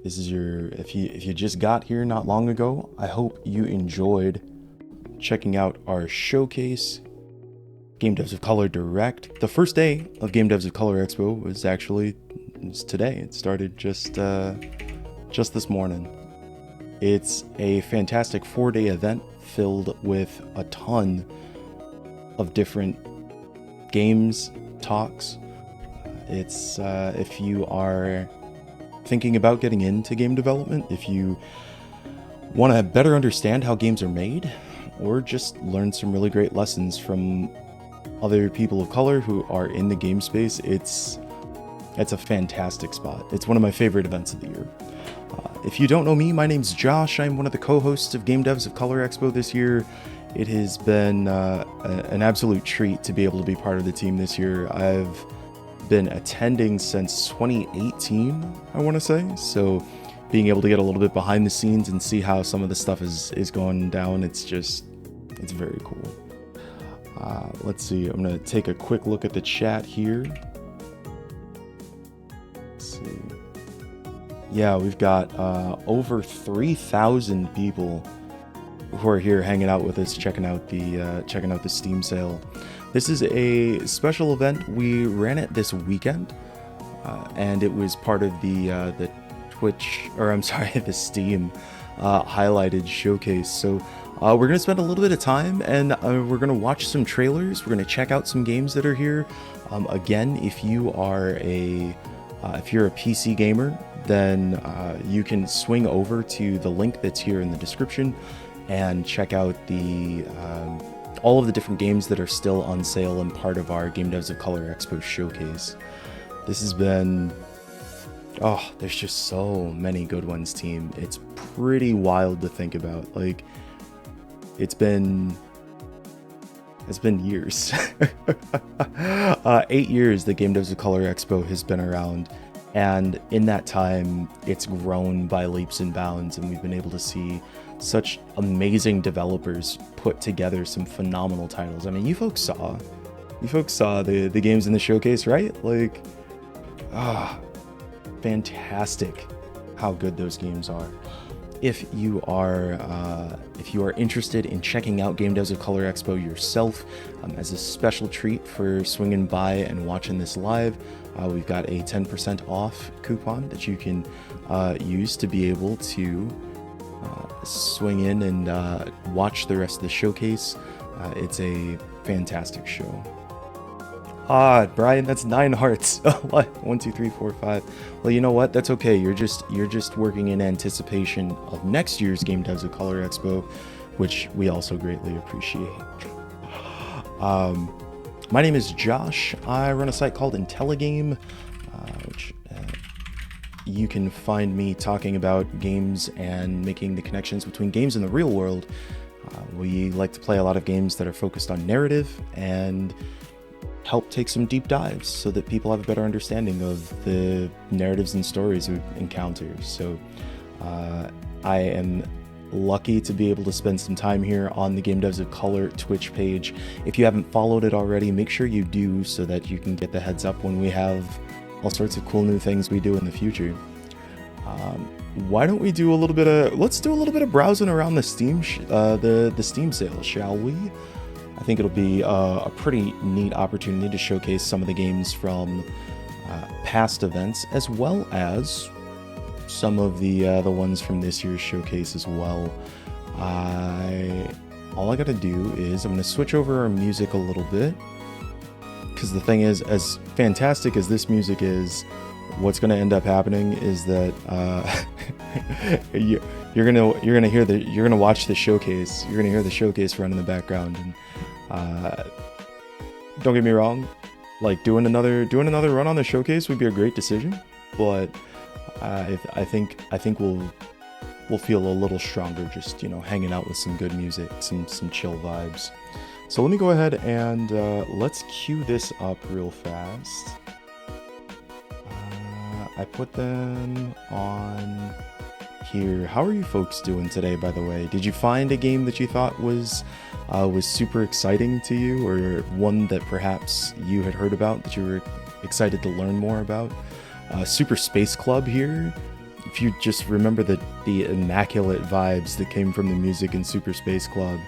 If you just got here not long ago, I hope you enjoyed checking out our showcase, Game Devs of Color Direct. The first day of Game Devs of Color Expo was today. It started just this morning. It's a fantastic 4-day event filled with a ton of different games, talks. It's if you are thinking about getting into game development, if you want to better understand how games are made, or just learn some really great lessons from other people of color who are in the game space, it's a fantastic spot. It's one of my favorite events of the year. If you don't know me, my name's Josh. I'm one of the co-hosts of Game Devs of Color Expo this year. It has been an absolute treat to be able to be part of the team this year. I've been attending since 2018, I want to say. So being able to get a little bit behind the scenes and see how some of the stuff is going down, it's very cool. Let's see, I'm going to take a quick look at the chat here. Let's see. Yeah, we've got over 3,000 people who are here hanging out with us, checking out the Steam Sale. This is a special event. We ran it this weekend, and it was part of the Steam highlighted showcase. So we're gonna spend a little bit of time, and we're gonna watch some trailers. We're gonna check out some games that are here. Again, if you're a PC gamer, then you can swing over to the link that's here in the description and check out all of the different games that are still on sale and part of our Game Devs of Color Expo showcase. This has been, there's just so many good ones, team. It's pretty wild to think about. Like, it's been years. 8 years the Game Devs of Color Expo has been around, and in that time it's grown by leaps and bounds, and we've been able to see such amazing developers put together some phenomenal titles. I mean, you folks saw the games in the showcase, right? Like, fantastic how good those games are. If you are interested in checking out Game Devs of Color Expo yourself, as a special treat for swinging by and watching this live, we've got a 10% off coupon that you can use to be able to swing in and watch the rest of the showcase. It's a fantastic show. Brian, that's 9 hearts. 1, 2, 3, 4, 5. Well, you know what? That's okay. You're just working in anticipation of next year's Game Devs of Color Expo, which we also greatly appreciate. My name is Josh. I run a site called Intelligame, which you can find me talking about games and making the connections between games and the real world. We like to play a lot of games that are focused on narrative and help take some deep dives so that people have a better understanding of the narratives and stories we encounter. So I am lucky to be able to spend some time here on the Game Devs of Color Twitch page. If you haven't followed it already, make sure you do so that you can get the heads up when we have all sorts of cool new things we do in the future. Why don't we let's do a little bit of browsing around the Steam Sale, shall we? I think it'll be a pretty neat opportunity to showcase some of the games from past events, as well as some of the ones from this year's showcase as well. All I gotta do is I'm gonna switch over our music a little bit, because the thing is, as fantastic as this music is, what's gonna end up happening is that you're gonna watch the showcase. You're gonna hear the showcase run in the background, and don't get me wrong, like doing another run on the showcase would be a great decision, but I think we'll feel a little stronger just hanging out with some good music, some chill vibes. So let me go ahead and let's cue this up real fast. I put them on here. How are you folks doing today, by the way? Did you find a game that you thought was super exciting to you, or one that perhaps you had heard about that you were excited to learn more about? Super Space Club here if you just remember the immaculate vibes that came from the music in Super Space Club.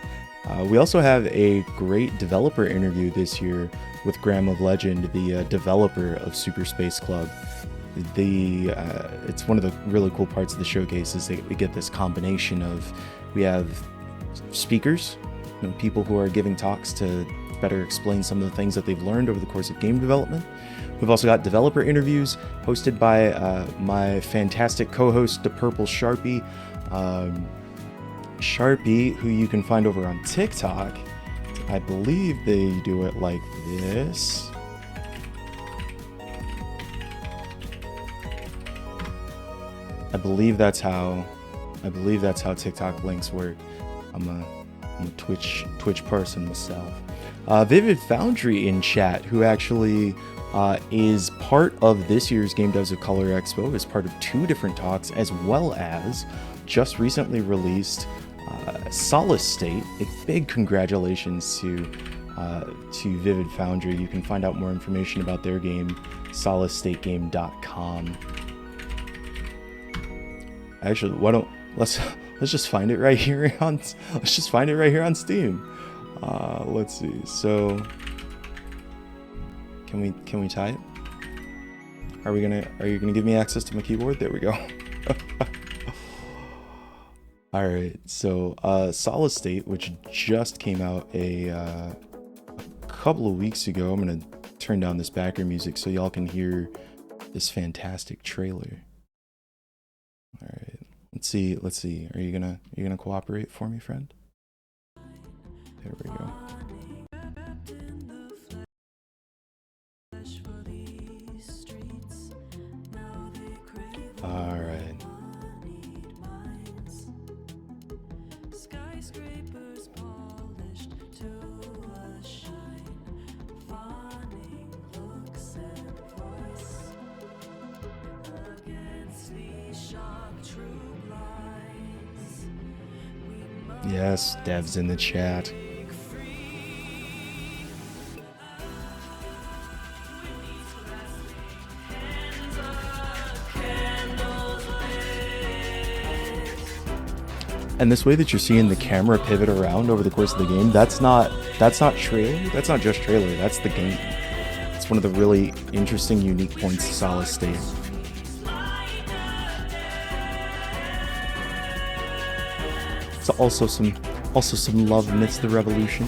We also have a great developer interview this year with Graham of Legend, the developer of Super Space Club. It's one of the really cool parts of the showcase is that we get this combination of, we have speakers, people who are giving talks to better explain some of the things that they've learned over the course of game development. We've also got developer interviews hosted by my fantastic co-host, the Purple Sharpie. Sharpie, who you can find over on TikTok. I believe they do it like this. I believe that's how TikTok links work. I'm a Twitch person myself. Vivid Foundry in chat, who actually is part of this year's Game Devs of Color Expo, is part of 2 different talks, as well as just recently released Solace State. A big congratulations to Vivid Foundry. You can find out more information about their game, solacestategame.com. Actually, let's just find it right here on Steam. Let's see. So can we type? Are you gonna give me access to my keyboard? There we go. All right. So Solid State, which just came out a couple of weeks ago. I'm gonna turn down this background music so y'all can hear this fantastic trailer. All right. Let's see. Are you gonna cooperate for me, friend? There we go. All right. Yes, devs in the chat. And this way that you're seeing the camera pivot around over the course of the game, that's not trailer. That's not just trailer. That's the game. It's one of the really interesting, unique points of Solid State. It's also some love amidst the revolution.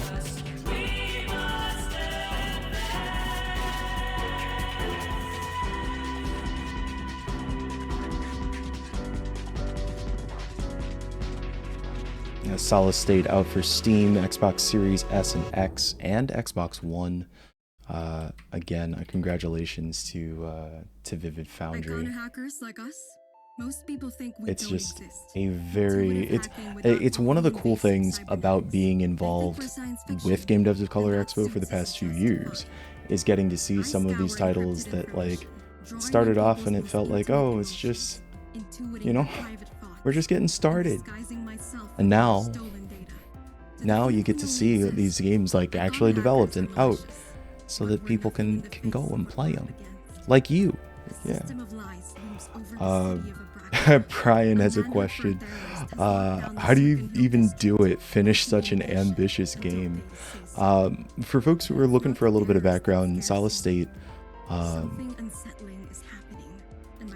Solid State out for Steam, Xbox Series S and X, and Xbox One. Again, congratulations to Vivid Foundry. Hackers like us? Most people think we It's don't just exist. a very it's one of the cool things about being involved with Game Devs of Color Expo for the past 2 years, is getting to see some of these titles that like started off and it felt like, oh, it's just, we're just getting started. And now you get to see these games like actually developed and out, so that people can go and play them, like you. Yeah. Brian has a question. How do you even do it? Finish such an ambitious game? For folks who are looking for a little bit of background, Solid State.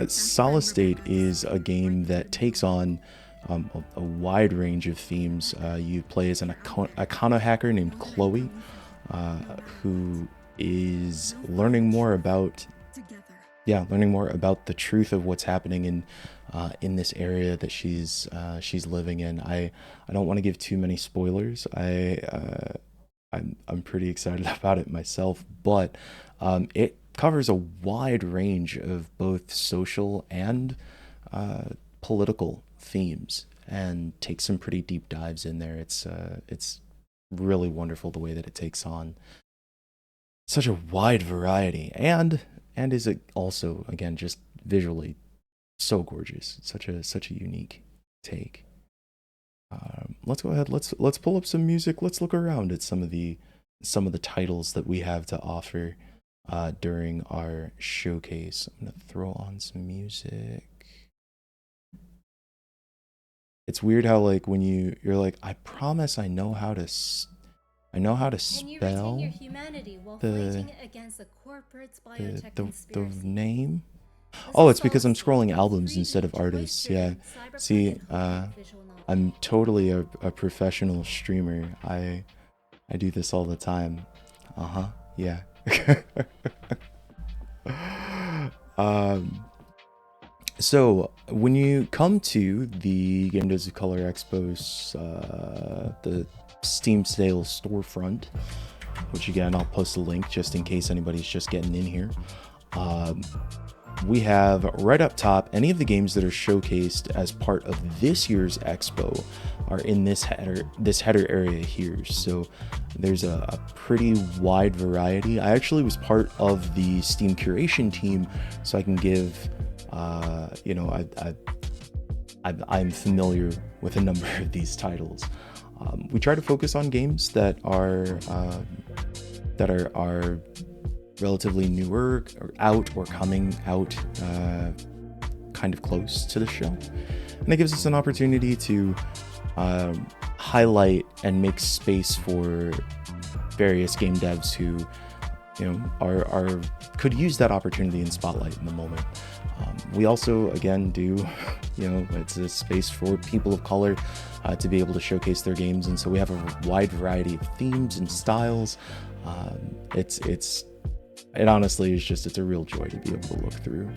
Solid State is a game that takes on a wide range of themes. You play as an Econo hacker named Chloe, who is learning more about the truth of what's happening in this area that she's living in. I don't want to give too many spoilers. I'm pretty excited about it myself, but it covers a wide range of both social and political themes, and takes some pretty deep dives in there. It's really wonderful the way that it takes on such a wide variety, and is it also, again, just visually so gorgeous. Such a unique take. Let's go ahead. Let's pull up some music. Let's look around at some of the titles that we have to offer during our showcase. I'm gonna throw on some music. it's weird how like when you're like, I promise I know how to I know how to Can you retain your spell humanity while the fighting against the corporate's biotech the conspiracy? name. This Oh, is it's because I'm Solid State, scrolling a albums instead 3D of artists. Yeah. choice-driven See, cyberpunk and homemade visual novel. I'm totally a professional streamer. I do this all the time. Uh-huh. Yeah. um so when you come to the Game Devs of Color Expo's the Steam Sale storefront, which again I'll post a link just in case anybody's just getting in here. We have right up top, any of the games that are showcased as part of this year's expo are in this header area here. So there's a pretty wide variety. I actually was part of the Steam curation team, so I can give, you know, I'm familiar with a number of these titles. We try to focus on games that are relatively newer or out or coming out kind of close to the show, and it gives us an opportunity to highlight and make space for various game devs who, you know, are could use that opportunity and spotlight in the moment. We also again do, you know, it's a space for people of color to be able to showcase their games, and so we have a wide variety of themes and styles. It honestly is just, it's a real joy to be able to look through.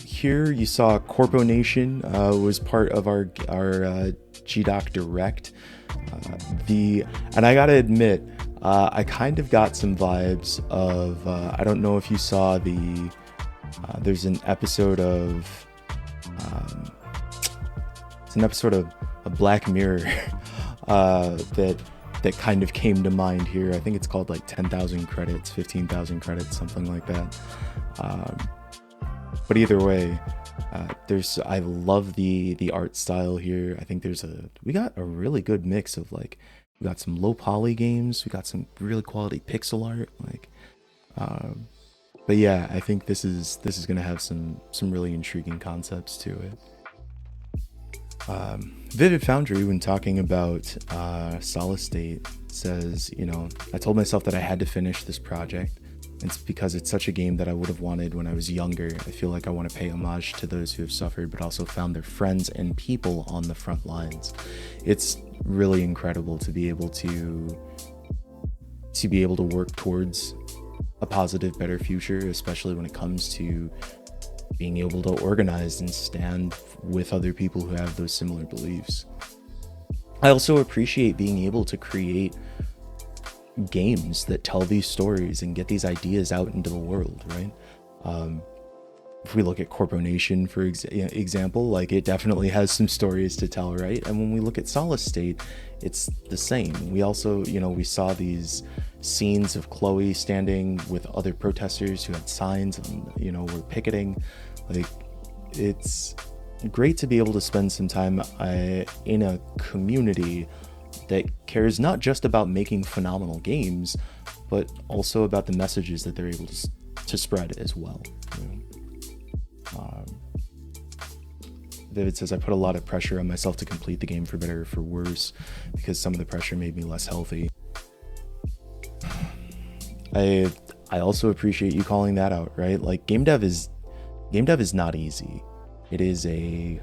Here you saw Corpo Nation was part of our GDoC Direct. And I gotta admit, I kind of got some vibes of, I don't know if you saw there's an episode of, it's an episode of Black Mirror that kind of came to mind here. I think it's called like 10,000 credits, 15,000 credits, something like that. But either way, I love the art style here. I think we got a really good mix of like, we got some low poly games, we got some really quality pixel art, like, but yeah, I think this is gonna have some really intriguing concepts to it. Vivid Foundry, when talking about Solid State, says, you know, I told myself that I had to finish this project. It's because it's such a game that I would have wanted when I was younger. I feel like I want to pay homage to those who have suffered, but also found their friends and people on the front lines. It's really incredible to be able to work towards a positive, better future, especially when it comes to being able to organize and stand with other people who have those similar beliefs. I also appreciate being able to create games that tell these stories and get these ideas out into the world, right? If we look at Corpo Nation, for example, like, it definitely has some stories to tell, right? And when we look at Solid State, it's the same. We also, you know, we saw these scenes of Chloe standing with other protesters who had signs and, you know, were picketing. Like, it's great to be able to spend some time in a community that cares not just about making phenomenal games, but also about the messages that they're able to spread as well. You know? Vivid says, I put a lot of pressure on myself to complete the game, for better or for worse, because some of the pressure made me less healthy. I also appreciate you calling that out, right? Like, game dev is not easy. It is an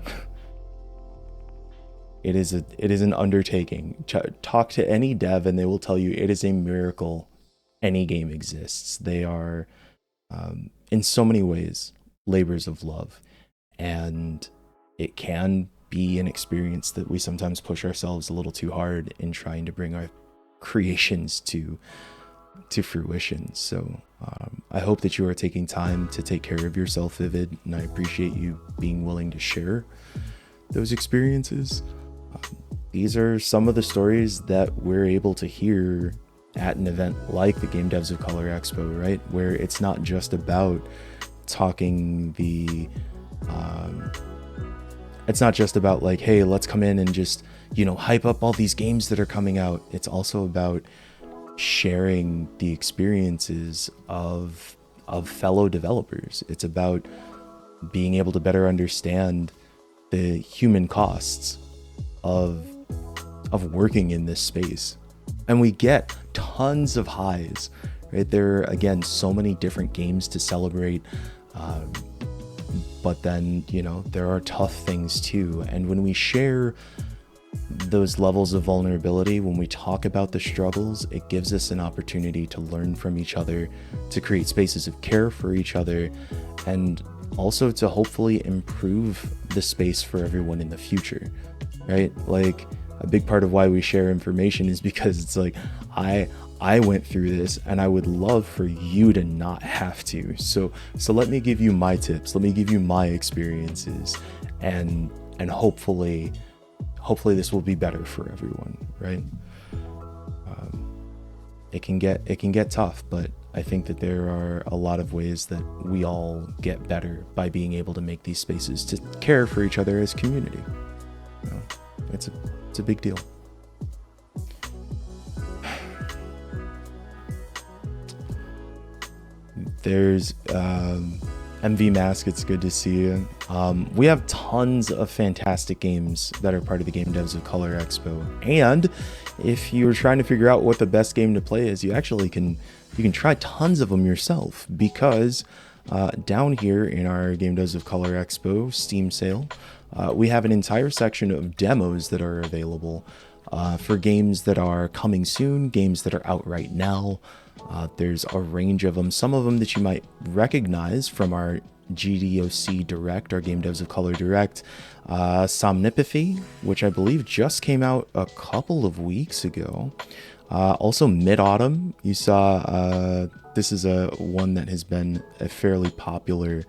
undertaking. Talk to any dev and they will tell you it is a miracle any game exists. They are, in so many ways, labors of love, and it can be an experience that we sometimes push ourselves a little too hard in trying to bring our creations to fruition. So I hope that you are taking time to take care of yourself, Vivid, and I appreciate you being willing to share those experiences. These are some of the stories that we're able to hear at an event like the Game Devs of Color Expo, right? Where it's not just about talking it's not just about like, hey, let's come in and just, you know, hype up all these games that are coming out. It's also about sharing the experiences of fellow developers. It's about being able to better understand the human costs of working in this space. And we get tons of highs, right? There are, again, so many different games to celebrate. But then, you know, there are tough things too. And when we share those levels of vulnerability, when we talk about the struggles, it gives us an opportunity to learn from each other, to create spaces of care for each other, and also to hopefully improve the space for everyone in the future, right? Like, a big part of why we share information is because it's like, I went through this and I would love for you to not have to. So let me give you my tips. Let me give you my experiences, and hopefully this will be better for everyone, right? It can get tough, but I think that there are a lot of ways that we all get better by being able to make these spaces to care for each other as community. You know, it's a big deal. There's MV Mask, it's good to see you. We have tons of fantastic games that are part of the Game Devs of Color Expo, and if you're trying to figure out what the best game to play is, you actually can try tons of them yourself, because down here in our Game Devs of Color Expo Steam Sale, we have an entire section of demos that are available for games that are coming soon, games that are out right now. There's a range of them, some of them that you might recognize from our GDoC Direct, our Game Devs of Color Direct. Somnipathy, which I believe just came out a couple of weeks ago. Also Mid-Autumn, you saw, this is a one that has been a fairly popular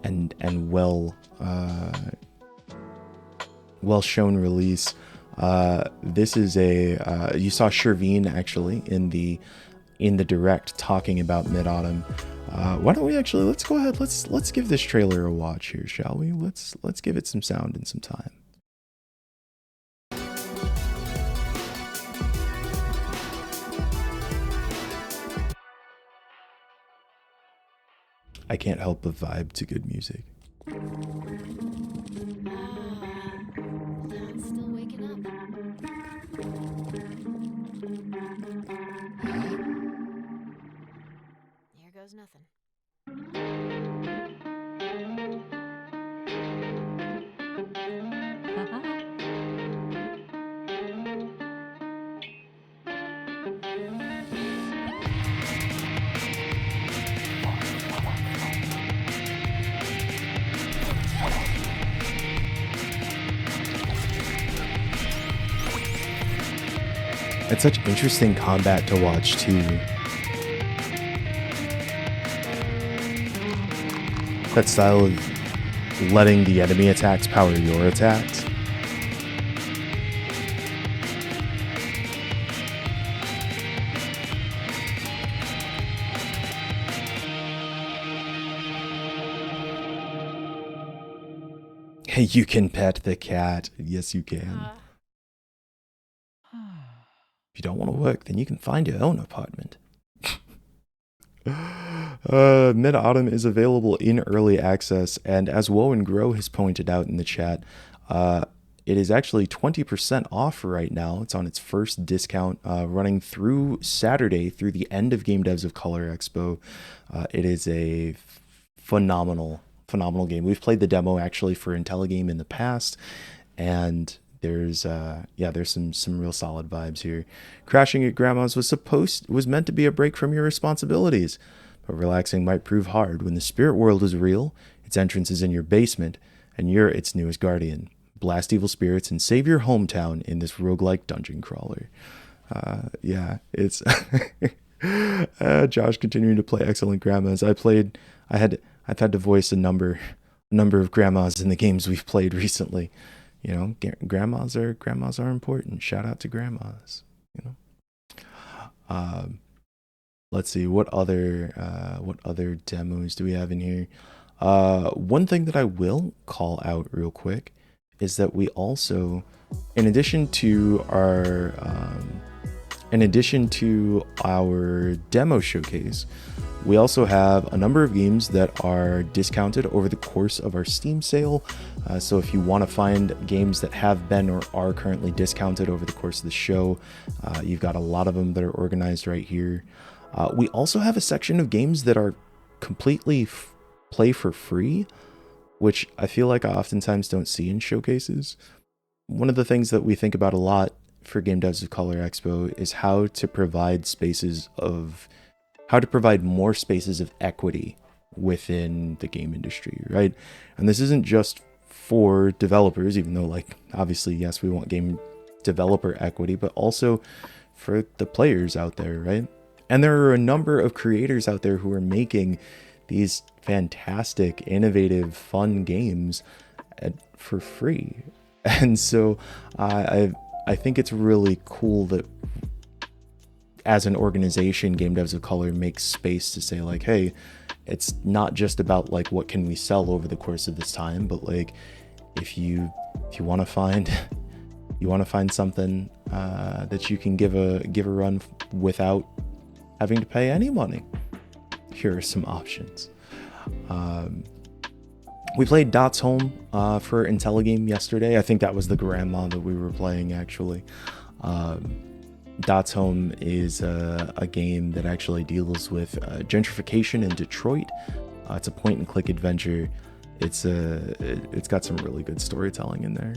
and well shown release. This is a you saw Shervine actually in the direct talking about Mid-Autumn. Why don't we actually, let's go ahead, let's give this trailer a watch here, shall we? Let's give it some sound and some time. I can't help but vibe to good music. Dad's still waking up. Here goes nothing. It's such interesting combat to watch too. That style of letting the enemy attacks power your attacks. Hey, you can pet the cat. Yes, you can. If you don't want to work, then you can find your own apartment. Mid-Autumn is available in early access, and as Woe and Grow has pointed out in the chat, it is actually 20% off right now. It's on its first discount, running through Saturday, through the end of Game Devs of Color Expo. It is a phenomenal game. We've played the demo actually for Intelligame in the past, and there's some real solid vibes here. Crashing at Grandma's was meant to be a break from your responsibilities, but relaxing might prove hard when the spirit world is real, its entrance is in your basement, and you're its newest guardian. Blast evil spirits and save your hometown in this roguelike dungeon crawler. It's Josh continuing to play excellent grandmas. I've had to voice a number of grandmas in the games we've played recently. You know, grandmas are important. Shout out to grandmas. You know. Let's see what other demos do we have in here. One thing that I will call out real quick is that we also, in addition to our in addition to our demo showcase, we also have a number of games that are discounted over the course of our Steam sale. So if you want to find games that have been or are currently discounted over the course of the show, you've got a lot of them that are organized right here. We also have a section of games that are completely play for free, which I feel like I oftentimes don't see in showcases. One of the things that we think about a lot for Game Devs of Color Expo is how to provide more spaces of equity within the game industry, right? And this isn't just for developers, even though, like, obviously, yes, we want game developer equity, but also for the players out there, right? And there are a number of creators out there who are making these fantastic, innovative, fun games for free. And so I think it's really cool that as an organization, Game Devs of Color makes space to say, like, hey, it's not just about like what can we sell over the course of this time, but like if you want to find something that you can give a run without having to pay any money, here are some options. We played Dot's Home for Intelligame yesterday. I think that was the grandma that we were playing, actually. Dot's Home is a game that actually deals with gentrification in Detroit. It's a point-and-click adventure. It's got some really good storytelling in there.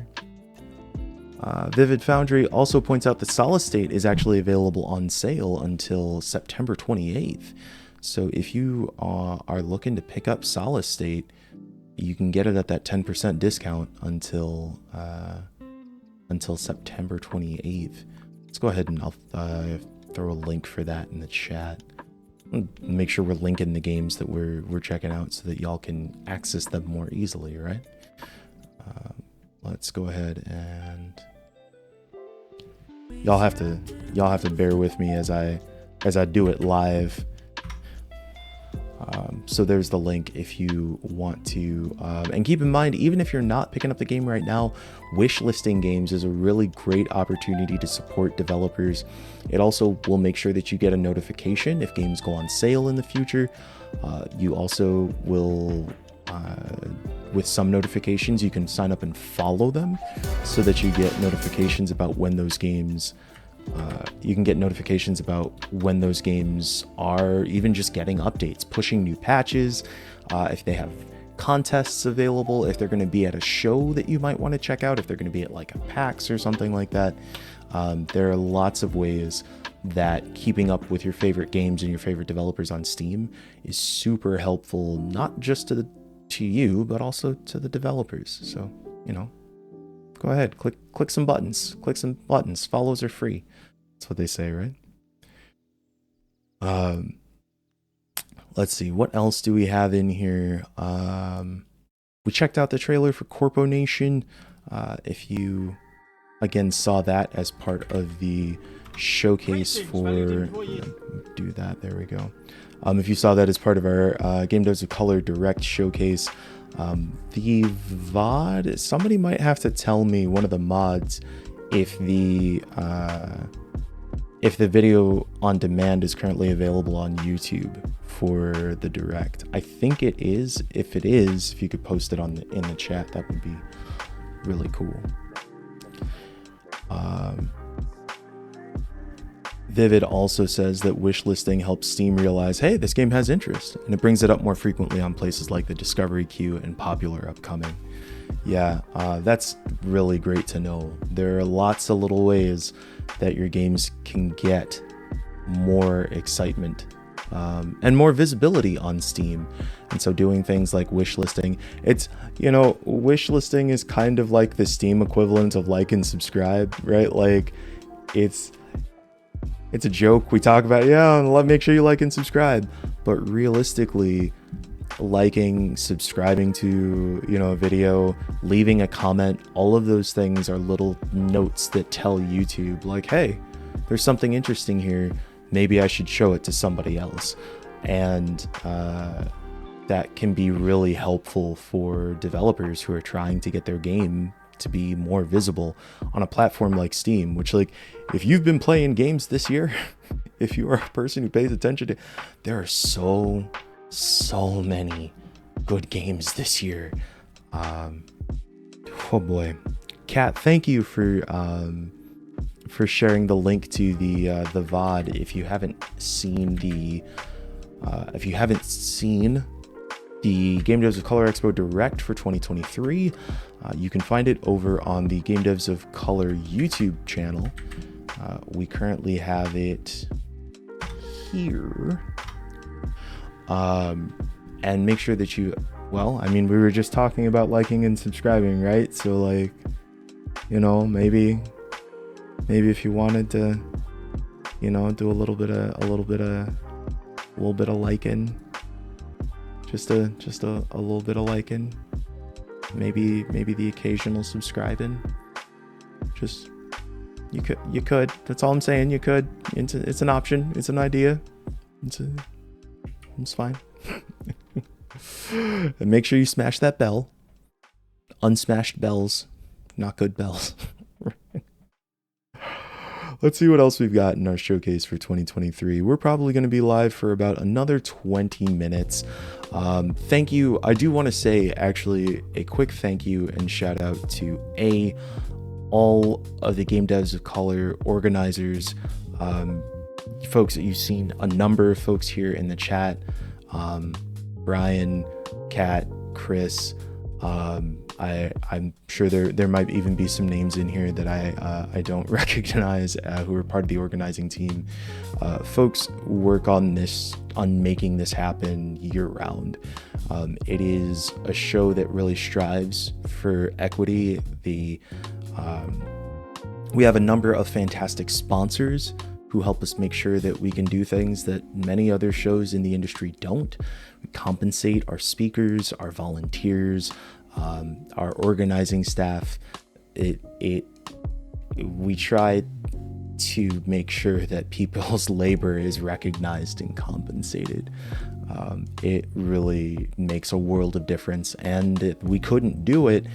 Vivid Foundry also points out that Solid State is actually available on sale until September 28th. So if you are looking to pick up Solid State, you can get it at that 10% discount until September 28th. Let's go ahead and I'll throw a link for that in the chat. Make sure we're linking the games that we're checking out so that y'all can access them more easily, right? Let's go ahead and y'all have to bear with me as I do it live. So there's the link if you want to, and keep in mind, even if you're not picking up the game right now, wishlisting games is a really great opportunity to support developers. It also will make sure that you get a notification if games go on sale in the future. You also will, with some notifications, you can sign up and follow them so that you get notifications about when those games you can get notifications about when those games are even just getting updates, pushing new patches, if they have contests available, if they're going to be at a show that you might want to check out, if they're going to be at like a PAX or something like that. There are lots of ways that keeping up with your favorite games and your favorite developers on Steam is super helpful, not just to you, but also to the developers. So, you know, go ahead, click some buttons. Follows are free. That's what they say, right? Let's see, what else do we have in here? We checked out the trailer for Corpo Nation. If you again saw that as part of the showcase for do that, there we go. If you saw that as part of our Game Devs of Color Direct showcase, the VOD, somebody might have to tell me, one of the mods, if the video on demand is currently available on YouTube for the Direct. I think it is. If it is, if you could post it in the chat, that would be really cool. Vivid also says that wishlisting helps Steam realize, hey, this game has interest, and it brings it up more frequently on places like the Discovery queue and Popular Upcoming. Yeah, that's really great to know. There are lots of little ways that your games can get more excitement and more visibility on Steam. And so doing things like wishlisting, it's, you know, wishlisting is kind of like the Steam equivalent of like and subscribe, right? Like it's a joke. We talk about, yeah, make sure you like and subscribe. But realistically, liking, subscribing to, you know, a video, leaving a comment, all of those things are little notes that tell YouTube like, hey, there's something interesting here. Maybe I should show it to somebody else. And that can be really helpful for developers who are trying to get their game to be more visible on a platform like Steam, which, like, if you've been playing games this year, if you are a person who pays attention to, there are so many good games this year. Oh boy. Kat, thank you for sharing the link to the VOD. If you haven't seen the Game Devs of Color Expo Direct for 2023, you can find it over on the Game Devs of Color YouTube channel. We currently have it here. And make sure that well, I mean, we were just talking about liking and subscribing, right? So, like, you know, maybe if you wanted to, you know, do a little bit of liking, just a little bit of liking, maybe the occasional subscribing. Just you could. That's all I'm saying. You could. It's an option. It's an idea. It's fine. And make sure you smash that bell. Unsmashed bells, not good bells. Let's see what else we've got in our showcase for 2023. We're probably going to be live for about another 20 minutes. Thank you. I do want to say, actually, a quick thank you and shout out to all of the Game Devs of Color organizers, folks that you've seen, a number of folks here in the chat. Brian, Kat, Chris, I'm sure there might even be some names in here that I don't recognize, who are part of the organizing team. Folks work on making this happen year round. It is a show that really strives for equity. We have a number of fantastic sponsors who help us make sure that we can do things that many other shows in the industry don't. We compensate our speakers, our volunteers, our organizing staff. We try to make sure that people's labor is recognized and compensated. It really makes a world of difference, and we couldn't do it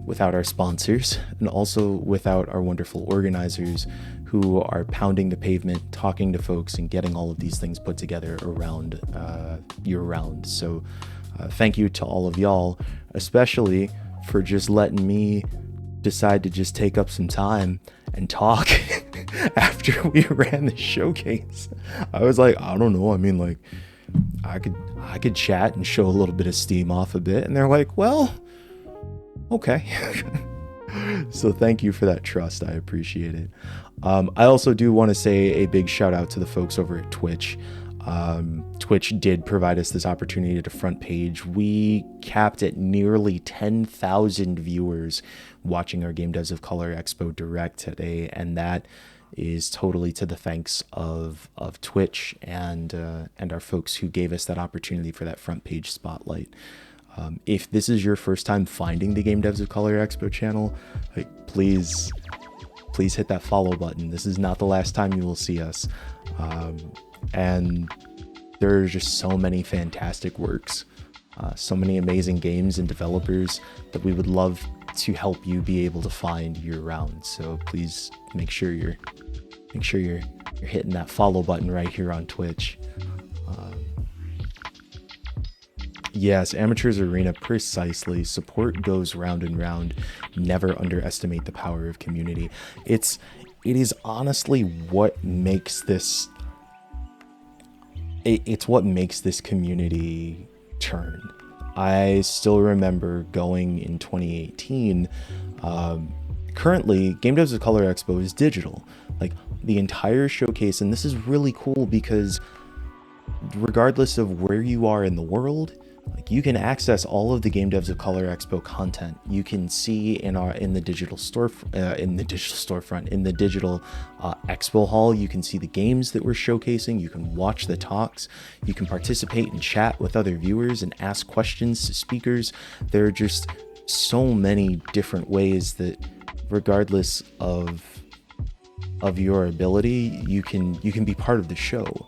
without our sponsors, and also without our wonderful organizers who are pounding the pavement, talking to folks, and getting all of these things put together around year round. So thank you to all of y'all, especially for just letting me decide to just take up some time and talk after we ran the showcase. I was like, I don't know. I mean, like, I could chat and show a little bit of steam off a bit. And they're like, well, okay. So thank you for that trust. I appreciate it. I also do want to say a big shout out to the folks over at Twitch. Twitch did provide us this opportunity to front page. We capped at nearly 10,000 viewers watching our Game Devs of Color Expo Direct today, and that is totally to the thanks of Twitch and our folks who gave us that opportunity for that front page spotlight. If this is your first time finding the Game Devs of Color Expo channel, like, please hit that follow button. This is not the last time you will see us. And there are just so many fantastic works, so many amazing games and developers that we would love to help you be able to find year round. So please make sure you're hitting that follow button right here on Twitch. Yes, Amateurs Arena, precisely. Support goes round and round. Never underestimate the power of community. It is honestly what makes this. It's what makes this community turn. I still remember going in 2018. Currently, Game Devs of Color Expo is digital. Like, the entire showcase, and this is really cool because regardless of where you are in the world, like, you can access all of the Game Devs of Color Expo content. You can see in the digital storefront, in the digital expo hall. You can see the games that we're showcasing. You can watch the talks. You can participate and chat with other viewers and ask questions to speakers. There are just so many different ways that, regardless of your ability, you can be part of the show.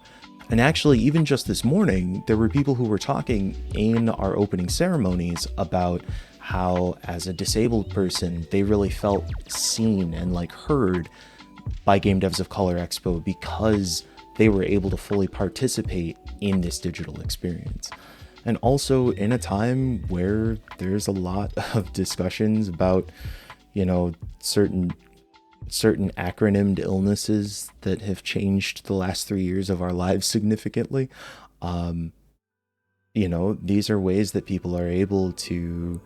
And actually, even just this morning, there were people who were talking in our opening ceremonies about how as a disabled person, they really felt seen and like heard by Game Devs of Color Expo because they were able to fully participate in this digital experience. And also in a time where there's a lot of discussions about, you know, certain acronymed illnesses that have changed the last 3 years of our lives significantly. You know, these are ways that people are able to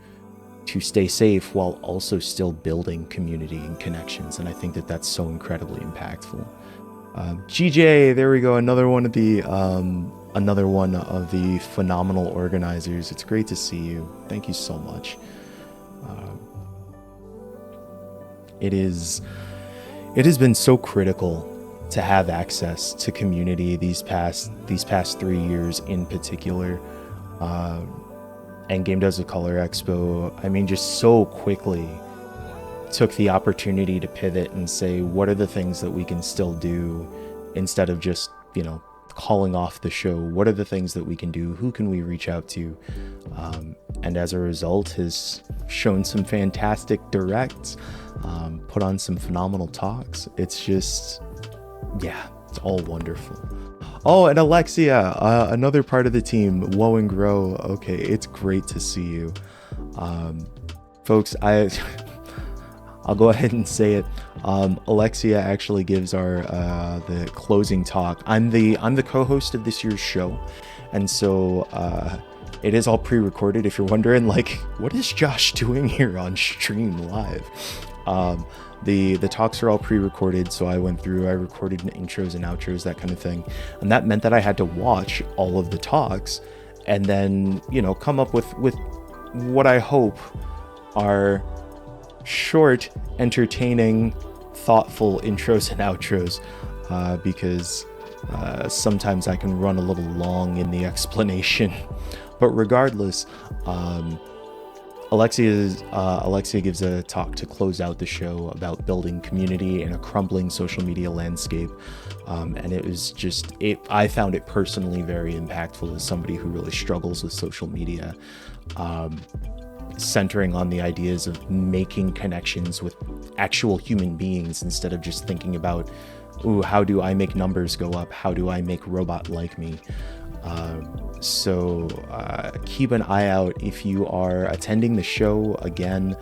stay safe while also still building community and connections. And I think that that's so incredibly impactful. GJ, there we go. Another one of the phenomenal organizers. It's great to see you. Thank you so much. It has been so critical to have access to community these past 3 years in particular. And Game Devs of Color Expo, I mean, just so quickly took the opportunity to pivot and say, what are the things that we can still do instead of just, you know, calling off the show? What are the things that we can do? Who can we reach out to? And as a result, has shown some fantastic directs, put on some phenomenal talks. It's just, yeah, it's all wonderful. Oh, and Alexia, another part of the team, Woe and Grow. Okay, it's great to see you. Folks, I'll go ahead and say it. Alexia actually gives our the closing talk. I'm the co-host of this year's show, and so it is all pre-recorded. If you're wondering, like, what is Josh doing here on stream live? The talks are all pre-recorded, so I went through, I recorded intros and outros, that kind of thing, and that meant that I had to watch all of the talks and then, you know, come up with what I hope are short, entertaining, thoughtful intros and outros, because sometimes I can run a little long in the explanation. But regardless, Alexia gives a talk to close out the show about building community in a crumbling social media landscape, and it was just, I found it personally very impactful as somebody who really struggles with social media, centering on the ideas of making connections with actual human beings instead of just thinking about, ooh, how do I make numbers go up? How do I make robot like me? So keep an eye out if you are attending the show again.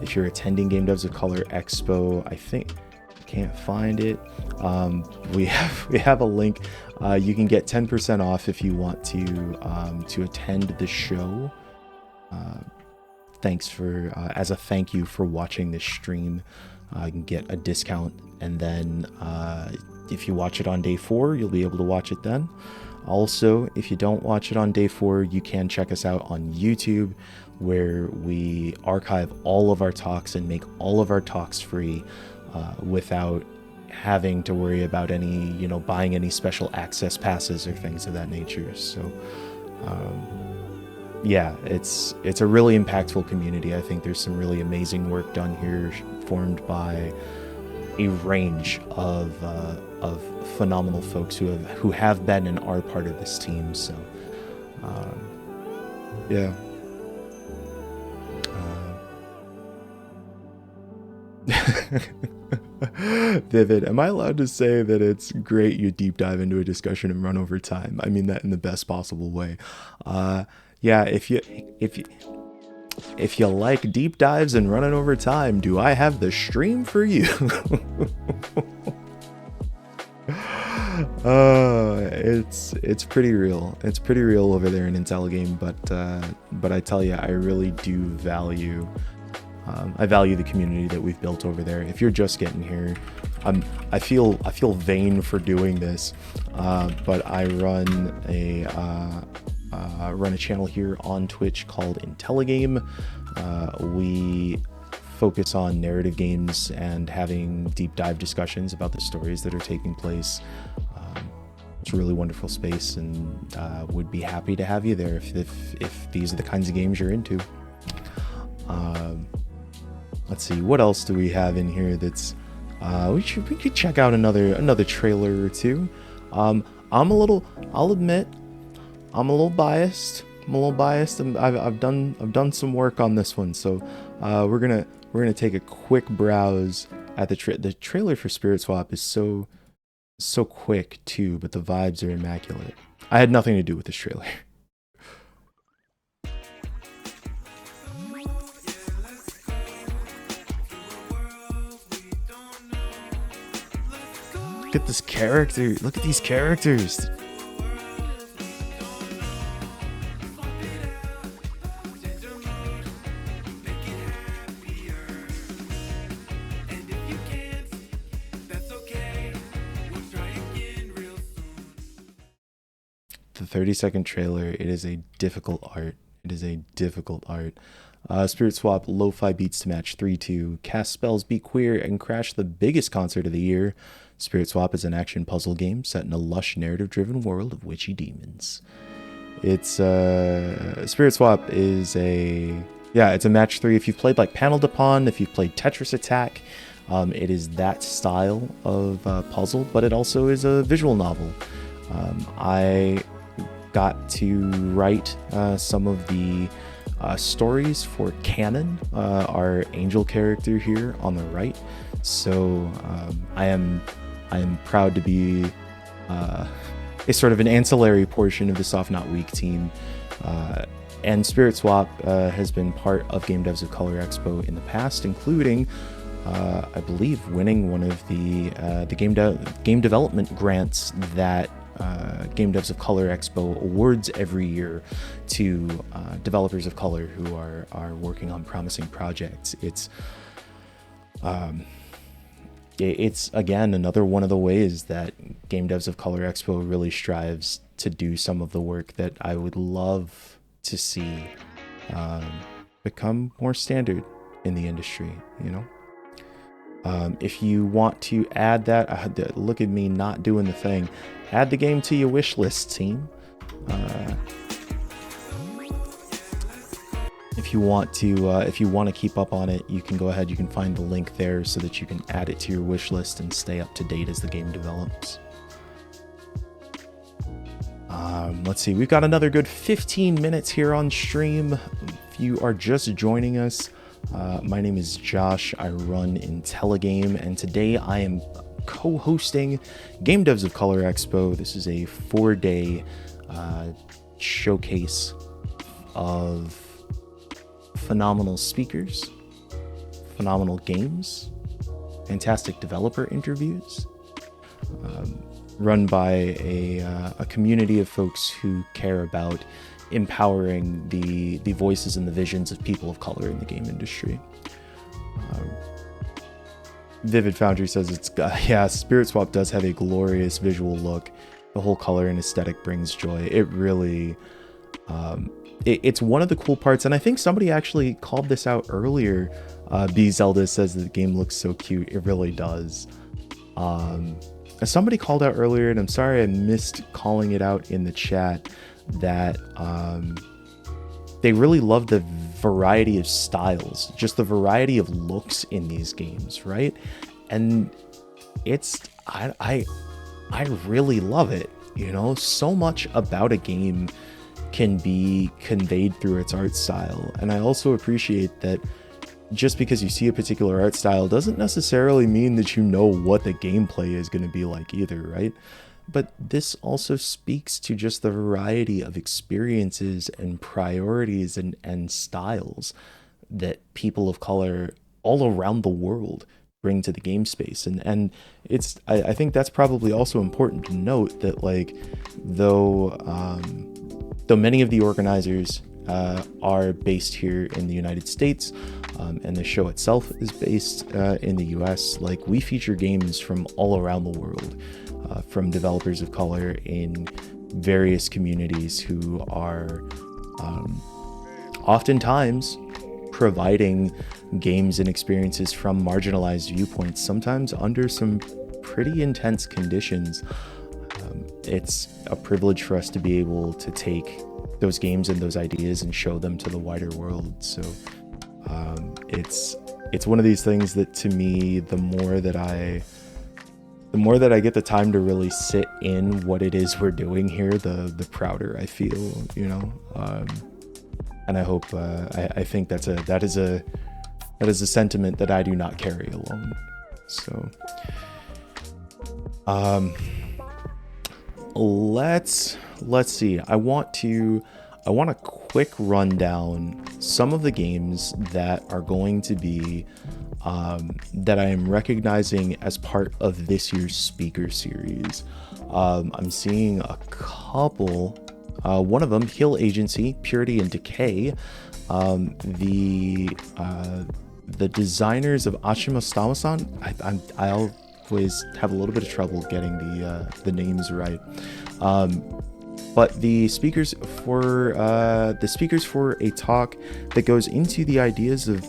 If you're attending Game Devs of Color Expo, I think I can't find it. We have a link. You can get 10% off if you want to attend the show. Thanks for as a thank you for watching this stream. You can get a discount, and then if you watch it on day 4, you'll be able to watch it then. Also, if you don't watch it on day 4, you can check us out on YouTube, where we archive all of our talks and make all of our talks free, without having to worry about any, you know, buying any special access passes or things of that nature. So yeah, it's a really impactful community. I think there's some really amazing work done here, formed by a range of phenomenal folks who have been and are part of this team. So yeah. Vivid, am I allowed to say that it's great you deep dive into a discussion and run over time? I mean that in the best possible way. Yeah, if you like deep dives and running over time, do I have the stream for you? It's pretty real. It's pretty real over there in Intelligame, but I tell you, I really do value I value the community that we've built over there. If you're just getting here, I feel vain for doing this, but I run a channel here on Twitch called Intelligame. We focus on narrative games and having deep dive discussions about the stories that are taking place. It's a really wonderful space, and would be happy to have you there if these are the kinds of games you're into. Let's see, what else do we have in here that's we could check out another trailer or two. I'll admit I'm a little biased. I'm a little biased. I've done some work on this one, so we're gonna take a quick browse at the trailer for Spirit Swap is so quick too, but the vibes are immaculate. I had nothing to do with this trailer. Look at this character. Look at these characters. The 30-second trailer, it is a difficult art. It is a difficult art. Spirit Swap, lo-fi beats to match 3-2, cast spells, be queer, and crash the biggest concert of the year. Spirit Swap is an action puzzle game set in a lush narrative-driven world of witchy demons. It's Spirit Swap is it's a match 3. If you've played like Panel de Pawn, if you've played Tetris Attack, it is that style of puzzle, but it also is a visual novel. I got to write some of the stories for Canon, our angel character here on the right. So I am proud to be a sort of an ancillary portion of the Soft Not Weak team. And Spirit Swap has been part of Game Devs of Color Expo in the past, including I believe winning one of the game development grants that Game Devs of Color Expo awards every year to developers of color who are working on promising projects. It's again another one of the ways that Game Devs of Color Expo really strives to do some of the work that I would love to see become more standard in the industry, you know. If you want to add that, look at me not doing the thing. Add the game to your wish list, team. If you want to keep up on it, you can go ahead. You can find the link there so that you can add it to your wish list and stay up to date as the game develops. Let's see. We've got another good 15 minutes here on stream. If you are just joining us, my name is Josh. I run Intelligame, and today I am co-hosting Game Devs of Color Expo. This is a 4-day showcase of phenomenal speakers, phenomenal games, fantastic developer interviews, run by a community of folks who care about empowering the voices and the visions of people of color in the game industry. Vivid Foundry says Spirit Swap does have a glorious visual look. The whole color and aesthetic brings joy. It really, it's one of the cool parts, and I think somebody actually called this out earlier. B Zelda says that the game looks so cute. It really does. Somebody called out earlier, and I'm sorry I missed calling it out in the chat, that they really love the variety of styles, just the variety of looks in these games, right? And I really love it. You know, so much about a game can be conveyed through its art style, and I also appreciate that just because you see a particular art style doesn't necessarily mean that you know what the gameplay is going to be like either, right? But this also speaks to just the variety of experiences and priorities and styles that people of color all around the world bring to the game space. And it's I think that's probably also important to note that, like, though many of the organizers are based here in the United States, and the show itself is based in the US, like, we feature games from all around the world, from developers of color in various communities who are oftentimes providing games and experiences from marginalized viewpoints, sometimes under some pretty intense conditions. It's a privilege for us to be able to take those games and those ideas and show them to the wider world. So it's one of these things that, to me, the more that I the more that I get the time to really sit in what it is we're doing here, the prouder I feel, you know. And I hope I think that is a sentiment that I do not carry alone. So let's see. I want to quick run down some of the games that are going to be that I am recognizing as part of this year's speaker series. I'm seeing a couple. One of them, Hill Agency, Purity and Decay. The designers of Ashima-sama-san. I always have a little bit of trouble getting the names right. But the speakers for a talk that goes into the ideas of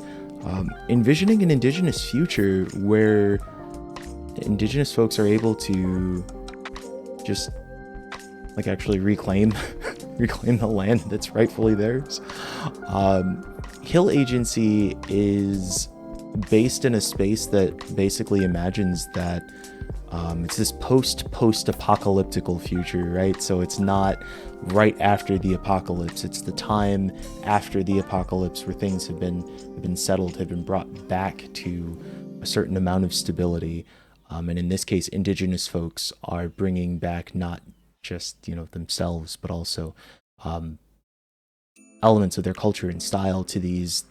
envisioning an indigenous future where indigenous folks are able to just like actually reclaim the land that's rightfully theirs. Hill Agency is based in a space that basically imagines that it's this post-apocalyptical future, right? So it's not right after the apocalypse. It's the time after the apocalypse where things have been settled, have been brought back to a certain amount of stability. And in this case, indigenous folks are bringing back not just, you know, themselves, but also elements of their culture and style to these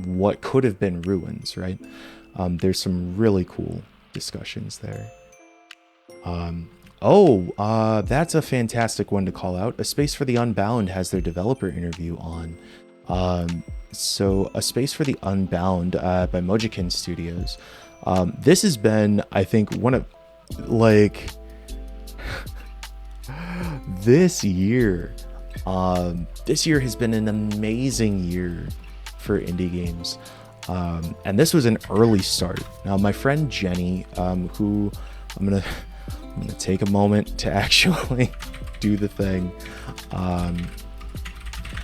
what could have been ruins, right? There's some really cool discussions there. That's a fantastic one to call out. A Space for the Unbound has their developer interview on. So A Space for the Unbound by Mojikin Studios. This has been, I think, one of, like, this year has been an amazing year for indie games. And this was an early start. Now, my friend Jenny, who I'm gonna take a moment to actually do the thing.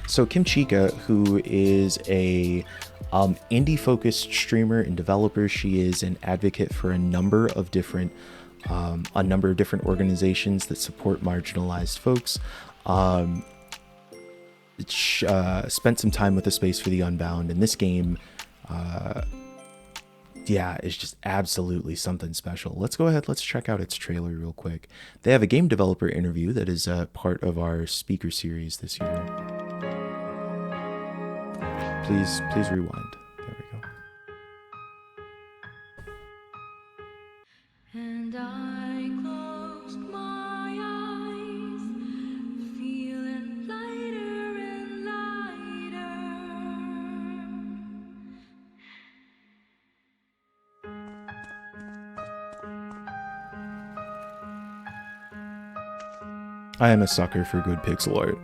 So Kim Chica, who is a indie-focused streamer and developer, she is an advocate for a number of different organizations that support marginalized folks. Spent some time with A Space for the Unbound, and this game, is just absolutely something special. Let's go ahead, let's check out its trailer real quick. They have a game developer interview that is part of our speaker series this year. Please rewind. There we go. And I closed my eyes, feeling lighter and lighter. I am a sucker for good pixel art.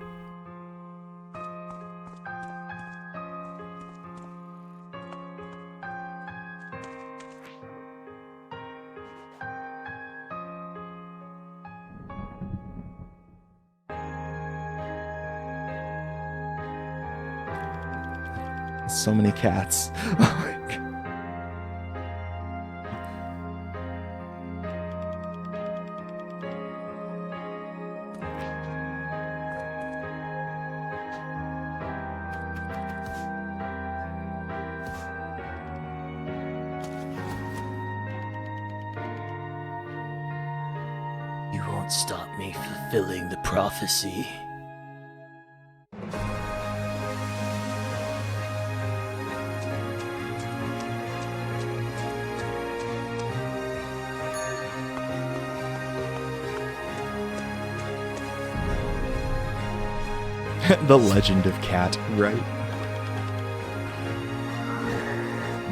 So many cats. You won't stop me fulfilling the prophecy. The Legend of Cat, right?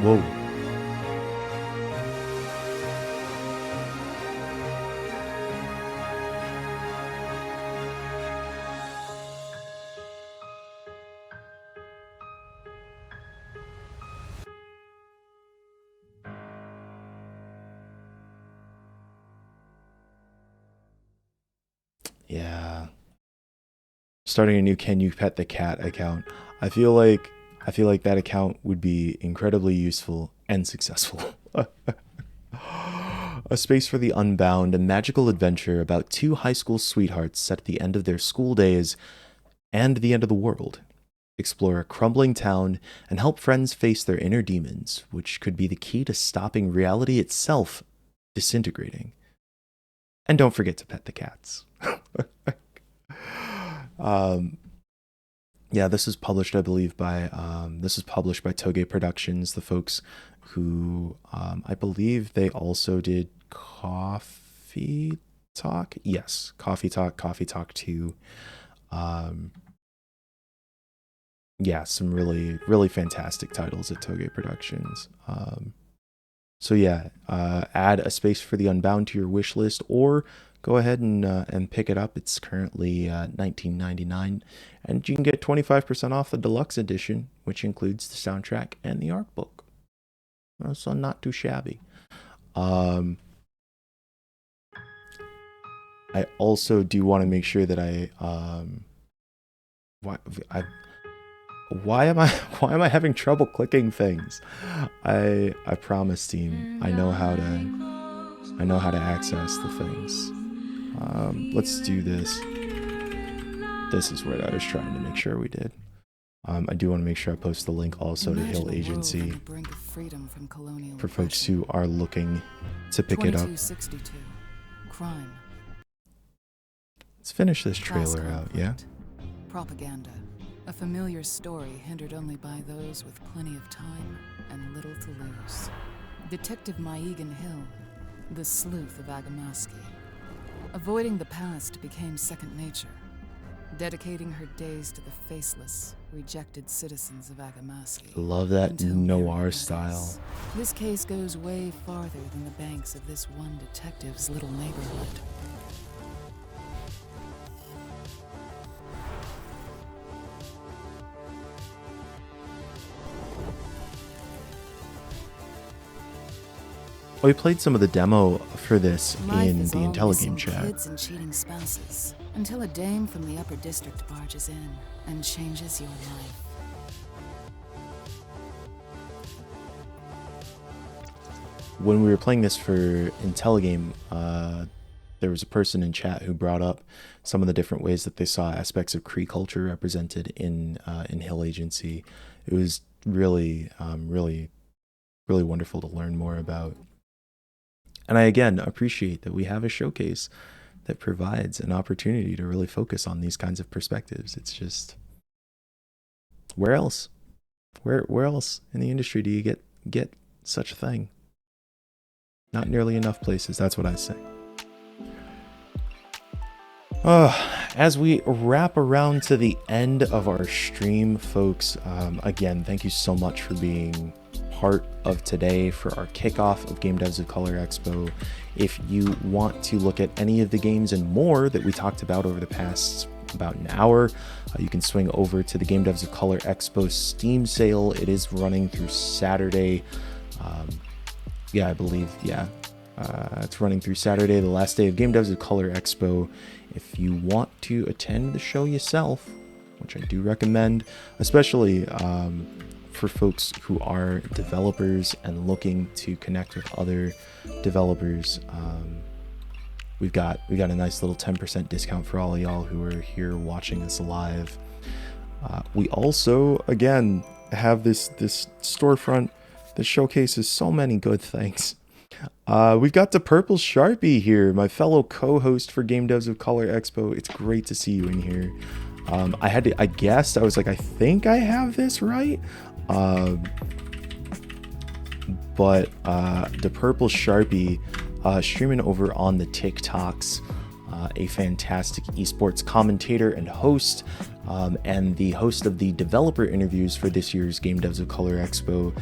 Whoa. Yeah. Starting a new Can You Pet the Cat account. I feel like that account would be incredibly useful and successful. A Space for the Unbound, a magical adventure about two high school sweethearts set at the end of their school days and the end of the world. Explore a crumbling town and help friends face their inner demons, which could be the key to stopping reality itself disintegrating. And don't forget to pet the cats. Yeah, this is published, I believe, by Toge Productions, the folks who I believe they also did Coffee Talk. Yes, Coffee Talk 2. Yeah, some really, really fantastic titles at Toge Productions. So yeah, add A Space for the Unbound to your wish list, or go ahead and pick it up. It's currently $19.99, and you can get 25% off the deluxe edition, which includes the soundtrack and the art book. So not too shabby. I also do want to make sure that why am I having trouble clicking things? I promise, team. I know how to access the things. Let's do this. This is what I was trying to make sure we did. I do want to make sure I post the link also to Hill Agency for folks who are looking to pick it up. Crime. Let's finish this trailer out, yeah? Propaganda. A familiar story hindered only by those with plenty of time and little to lose. Detective Maegan Hill, the sleuth of Agamasaki. Avoiding the past became second nature, dedicating her days to the faceless, rejected citizens of Agamasaki. Love that until noir their style. demise. This case goes way farther than the banks of this one detective's little neighborhood. We played some of the demo for this Life in is the all Intelligame missing chat. kids and cheating spouses, until a dame from the upper district barges in and changes your life. When we were playing this for Intelligame, there was a person in chat who brought up some of the different ways that they saw aspects of Cree culture represented in Hill Agency. It was really, really wonderful to learn more about. And I, again, appreciate that we have a showcase that provides an opportunity to really focus on these kinds of perspectives. It's just, where else? Where else in the industry do you get such a thing? Not nearly enough places, that's what I say. As we wrap around to the end of our stream, folks, again, thank you so much for being part of today for our kickoff of Game Devs of Color Expo. If you want to look at any of the games and more that we talked about over the past about an hour, you can swing over to the Game Devs of Color Expo Steam Sale. It is running through Saturday. I believe, it's running through Saturday, the last day of Game Devs of Color Expo. If you want to attend the show yourself, which I do recommend, especially for folks who are developers and looking to connect with other developers, we've got a nice little 10% discount for all of y'all who are here watching us live. We also, again, have this storefront that showcases so many good things. We've got the Purple Sharpie here, my fellow co-host for Game Devs of Color Expo. It's great to see you in here. I guessed, I was like, I think I have this right. But the Purple Sharpie, streaming over on the TikToks, a fantastic esports commentator and host, and the host of the developer interviews for this year's Game Devs of Color Expo.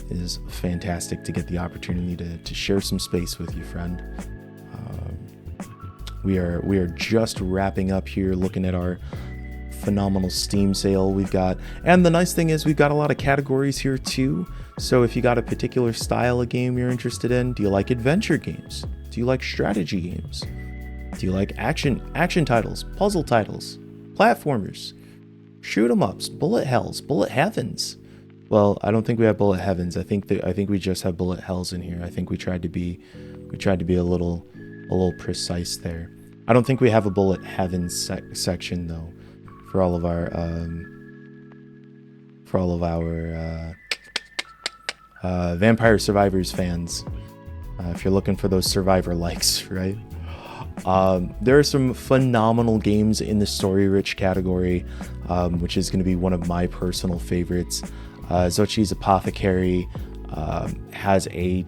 Is fantastic to get the opportunity to share some space with you, friend. We are just wrapping up here, looking at our phenomenal Steam sale we've got. And the nice thing is we've got a lot of categories here too. So if you got a particular style of game you're interested in, do you like adventure games? Do you like strategy games? Do you like action titles, puzzle titles, platformers, shoot 'em ups, bullet hells, bullet heavens? Well, I don't think we have bullet heavens. I think we just have bullet hells in here. I think we tried to be We tried to be a little precise there. I don't think we have a bullet heaven section though for all of our Vampire Survivors fans. If you're looking for those survivor likes, right? There are some phenomenal games in the story-rich category, which is going to be one of my personal favorites. Xochi's Apothecary has a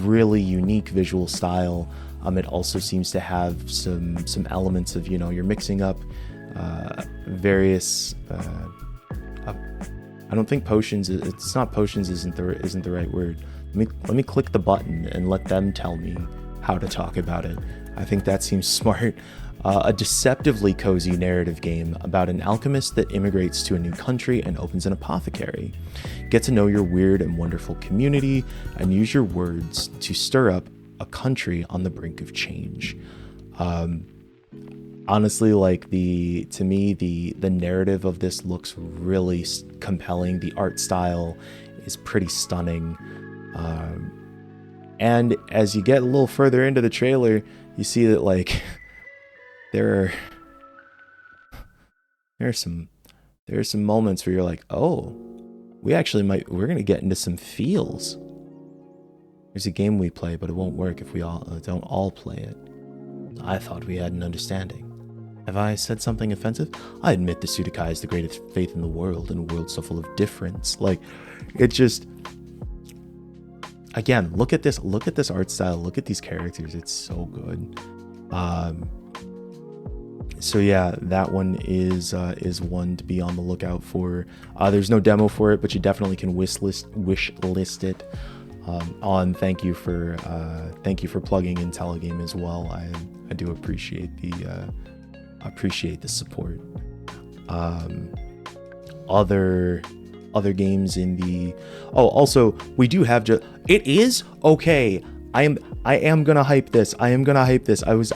really unique visual style. It also seems to have some elements of, you know, you're mixing up various. I don't think potions. It's not potions. Isn't the right word. Let me click the button and let them tell me how to talk about it. I think that seems smart. A deceptively cozy narrative game about an alchemist that immigrates to a new country and opens an apothecary. Get to know your weird and wonderful community and use your words to stir up a country on the brink of change. Honestly, like to me, the narrative of this looks really compelling. The art style is pretty stunning. And as you get a little further into the trailer, you see that like there are some moments where you're like, oh, we're gonna get into some feels. There's a game we play, but it won't work if we don't all play it. I thought we had an understanding. Have I said something offensive? I admit the Sudakai is the greatest faith in the world, in a world so full of difference. Like, it just, again, look at this art style, look at these characters, it's so good. So yeah, that one is one to be on the lookout for. There's no demo for it, but you definitely can wish list it. Thank you for plugging Intelligame as well. I do appreciate the support. Other games in the also we do have it is okay. I am gonna hype this. I was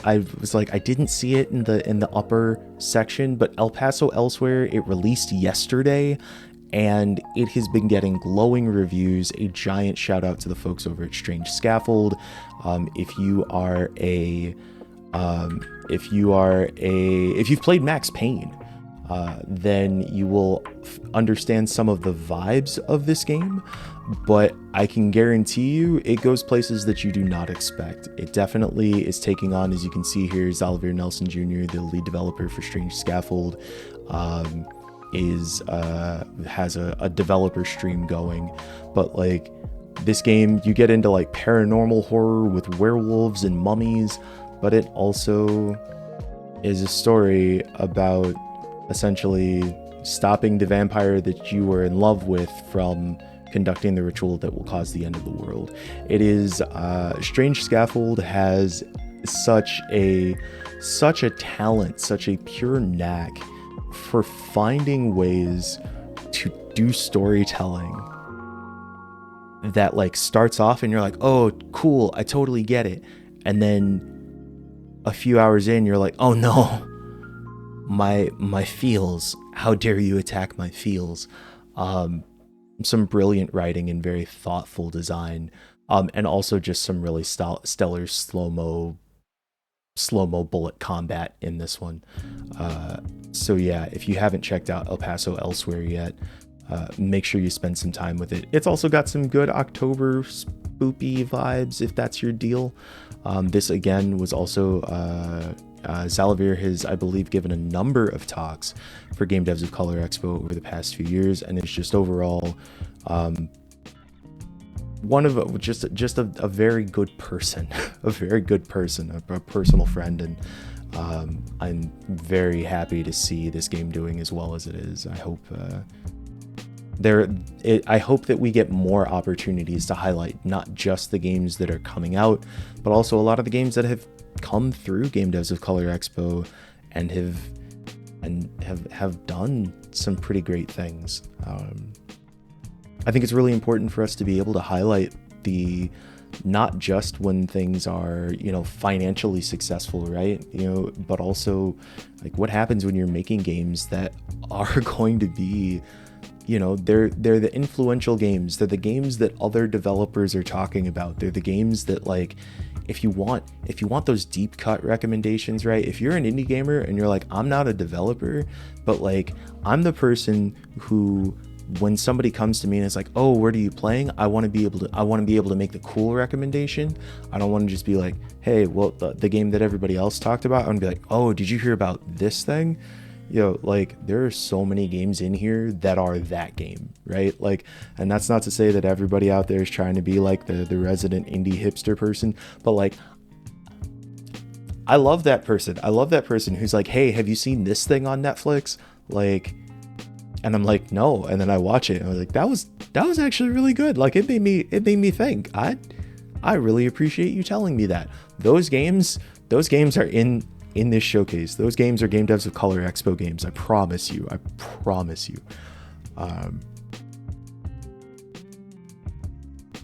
like, I didn't see it in the upper section, but El Paso Elsewhere, it released yesterday, and it has been getting glowing reviews. A giant shout out to the folks over at Strange Scaffold. If you've played Max Payne, then you will understand some of the vibes of this game, but I can guarantee you it goes places that you do not expect. It definitely is taking on, as you can see here, Xalavier Nelson Jr., the lead developer for Strange Scaffold, has a developer stream going. But like, this game, you get into like paranormal horror with werewolves and mummies, but it also is a story about essentially stopping the vampire that you were in love with from conducting the ritual that will cause the end of the world. It is Strange Scaffold has such a talent, such a pure knack for finding ways to do storytelling that like starts off and you're like, oh cool, I totally get it, and then a few hours in you're like, oh no, my feels, how dare you attack my feels. Some brilliant writing and very thoughtful design, and also just some really stellar slow-mo bullet combat in this one. So yeah, if you haven't checked out El Paso Elsewhere yet, make sure you spend some time with it. It's also got some good October spoopy vibes if that's your deal. This again was also Xalavier has, I believe, given a number of talks for Game Devs of Color Expo over the past few years, and it's just overall just a very good person, a personal friend, and I'm very happy to see this game doing as well as it is. I hope I hope that we get more opportunities to highlight not just the games that are coming out, but also a lot of the games that have come through Game Devs of Color Expo and have done some pretty great things. I think it's really important for us to be able to highlight not just when things are, financially successful, right? But also like what happens when you're making games that are going to be you know, they're the influential games. They're the games that other developers are talking about. They're the games that, like, if you want those deep cut recommendations, right? If you're an indie gamer and you're like, I'm not a developer, but like I'm the person who, when somebody comes to me and it's like, oh, what are you playing? I want to be able to make the cool recommendation. I don't want to just be like, hey, well, the game that everybody else talked about. I'm gonna be like, oh, did you hear about this thing? You know, like, there are so many games in here that are that game, right? Like, and that's not to say that everybody out there is trying to be like the resident indie hipster person, but like, I love that person. I love that person who's like, hey, have you seen this thing on Netflix? Like, and I'm like, no. And then I watch it and I was like, that was actually really good. Like, it made me think. I really appreciate you telling me that. Those games are in this showcase. Those games are Game Devs of Color Expo games. I promise you.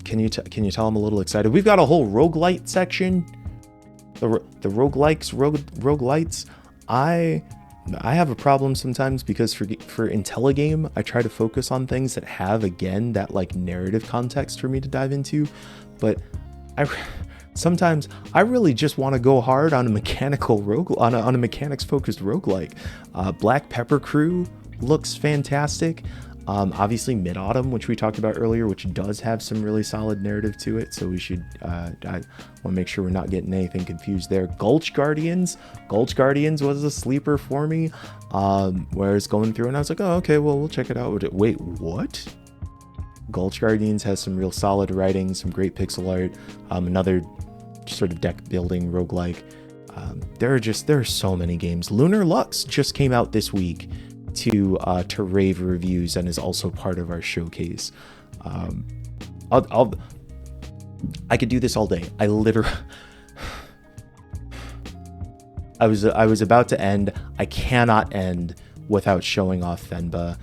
Can you tell I'm a little excited? We've got a whole roguelite section. The roguelites. I have a problem sometimes because for Intelligame, I try to focus on things that have, again, that like narrative context for me to dive into, but sometimes I really just want to go hard on a mechanical on a mechanics focused roguelike. Black Pepper Crew looks fantastic. Obviously Mid-Autumn, which we talked about earlier, which does have some really solid narrative to it, so we should I want to make sure we're not getting anything confused there. Gulch Guardians was a sleeper for me, where I was going through and I was like, oh, okay, well, we'll check it out. Wait, what? Gulch Guardians has some real solid writing, some great pixel art, another sort of deck building roguelike. There are so many games. Lunar Lux just came out this week to rave reviews and is also part of our showcase. I could do this all day. I was about to end. I cannot end without showing off Venba.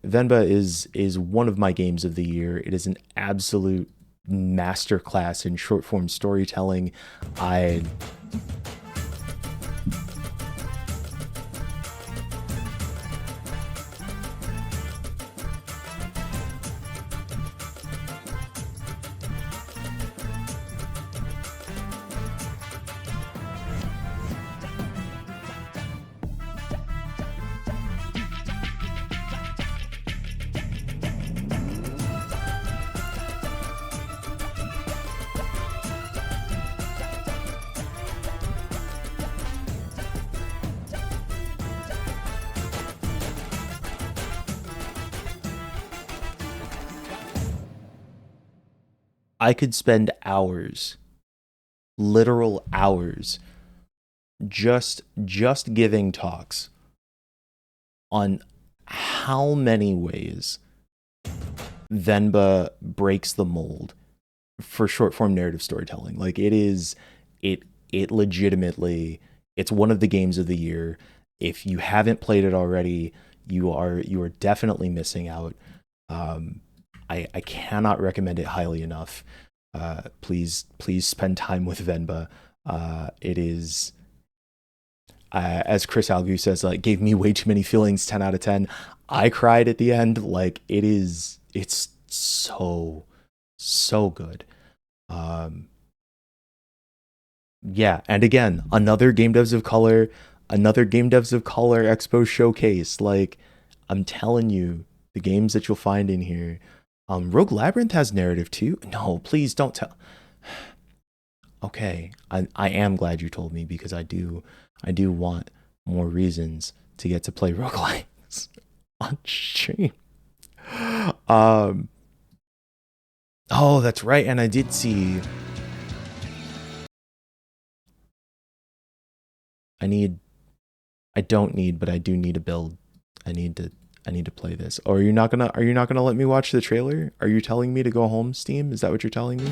Venba is one of my games of the year. It is an absolute masterclass in short form storytelling. I could spend hours, literal hours, just giving talks on how many ways Venba breaks the mold for short form narrative storytelling. Like, it legitimately, it's one of the games of the year. If you haven't played it already, you are definitely missing out. I cannot recommend it highly enough. Please spend time with Venba. It is, as Chris Algu says, like, gave me way too many feelings. 10 out of 10. I cried at the end. Like, it's so good. Yeah, and again, another Game Devs of Color Expo showcase. Like, I'm telling you, the games that you'll find in here. Rogue Labyrinth has narrative too. No, please don't tell. Okay, I am glad you told me, because I do want more reasons to get to play roguelikes on stream. Oh, that's right, and I did see. I don't need, but I do need a build. I need to play this. Or are you not gonna let me watch the trailer? Are you telling me to go home, Steam? Is that what you're telling me?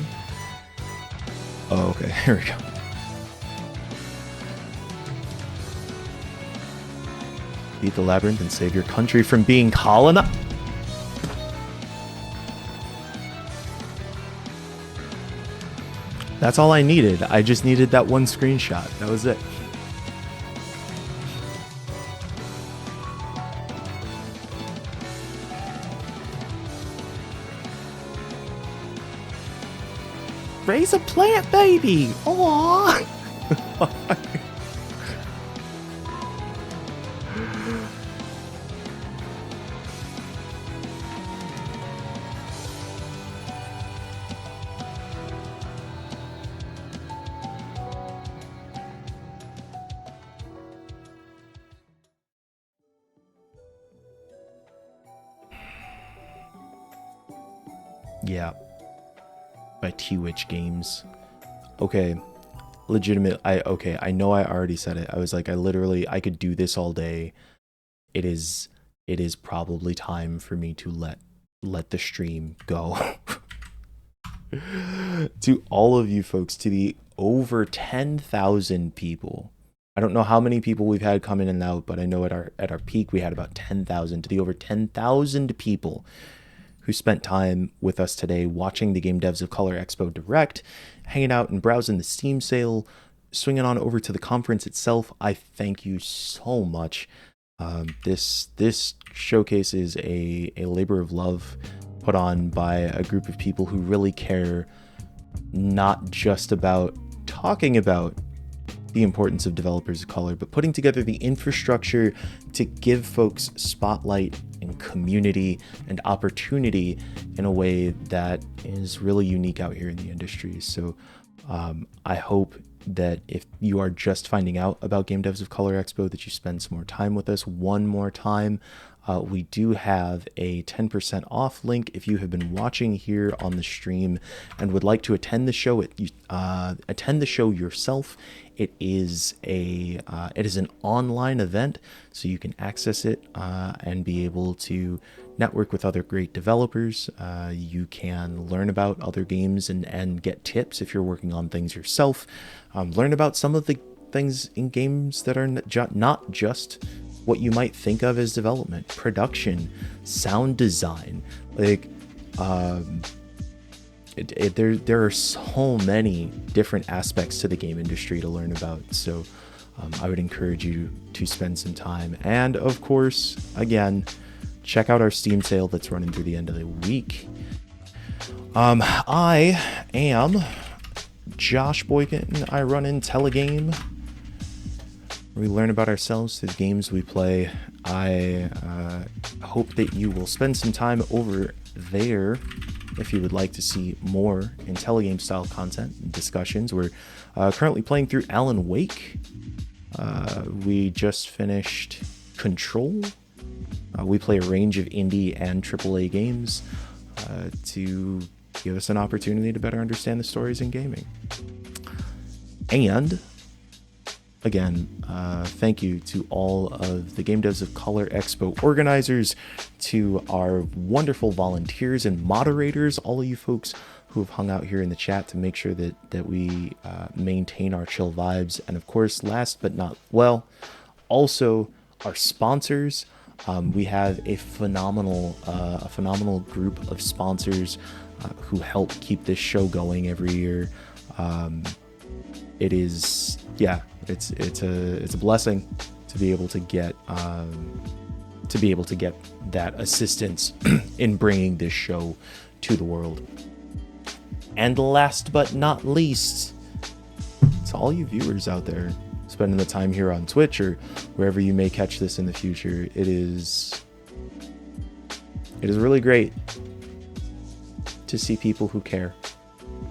Oh, okay. Here we go. Beat the labyrinth and save your country from being colonized. That's all I needed. I just needed that one screenshot. That was it. Raise a plant baby. Aww. Yeah. By T-Witch Games. Okay. Legitimate. I know I already said it. I was like, I could do this all day. It is probably time for me to let the stream go. To all of you folks, to the over 10,000 people. I don't know how many people we've had come in and out, but I know at our peak we had about 10,000. To the over 10,000 people who spent time with us today watching the Game Devs of Color Expo Direct, hanging out and browsing the Steam sale, swinging on over to the conference itself. I thank you so much. This showcase is a labor of love put on by a group of people who really care, not just about talking about the importance of developers of color, but putting together the infrastructure to give folks spotlight and community and opportunity in a way that is really unique out here in the industry. So I hope that if you are just finding out about Game Devs of Color Expo, that you spend some more time with us. One more time, we do have a 10% off link if you have been watching here on the stream and would like to attend the show. Attend the show yourself. It is an online event, so you can access it and be able to network with other great developers. You can learn about other games and get tips if you're working on things yourself. Learn about some of the things in games that are not just what you might think of as development, production, sound design. Like, there are so many different aspects to the game industry to learn about. So I would encourage you to spend some time. And of course, again, check out our Steam sale that's running through the end of the week. I am Josh Boykin. I run Intelligame. We learn about ourselves through the games we play. I hope that you will spend some time over there if you would like to see more Intelligame style content and discussions. We're currently playing through Alan Wake. We just finished Control. We play a range of indie and AAA games to give us an opportunity to better understand the stories in gaming. And again, thank you to all of the Game Devs of Color Expo organizers, to our wonderful volunteers and moderators, all of you folks who have hung out here in the chat to make sure that we maintain our chill vibes. And of course, last but not also our sponsors. We have a phenomenal group of sponsors who help keep this show going every year. It is, yeah, it's a blessing to be able to get that assistance in bringing this show to the world. And last but not least, to all you viewers out there spending the time here on Twitch or wherever you may catch this in the future, it is really great to see people who care.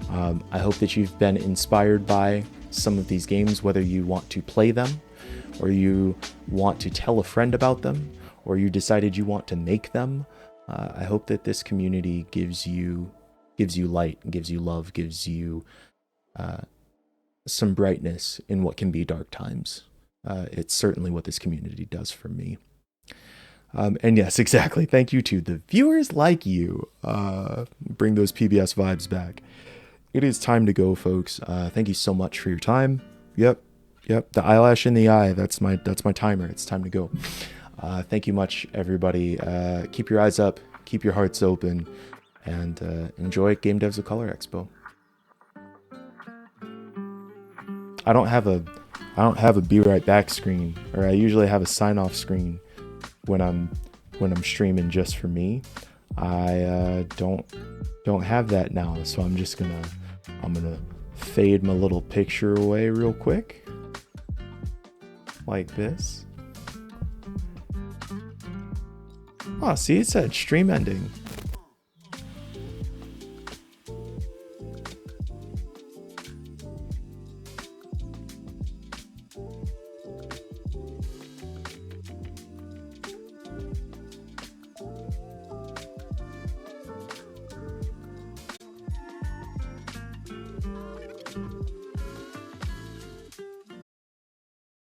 I hope that you've been inspired by some of these games, whether you want to play them, or you want to tell a friend about them, or you decided you want to make them. I hope that this community gives you light, gives you love, gives you some brightness in what can be dark times. It's certainly what this community does for me. And yes, exactly. Thank you to the viewers like you. Bring those PBS vibes back. It is time to go, folks. Thank you so much for your time. Yep. The eyelash in the eye. That's my timer. It's time to go. Thank you much, everybody. Keep your eyes up. Keep your hearts open. And enjoy Game Devs of Color Expo. I don't have a be right back screen, or I usually have a sign off screen when I'm streaming just for me. I don't have that now, so I'm just gonna I'm gonna fade my little picture away real quick. Like this. Oh, see, it said stream ending.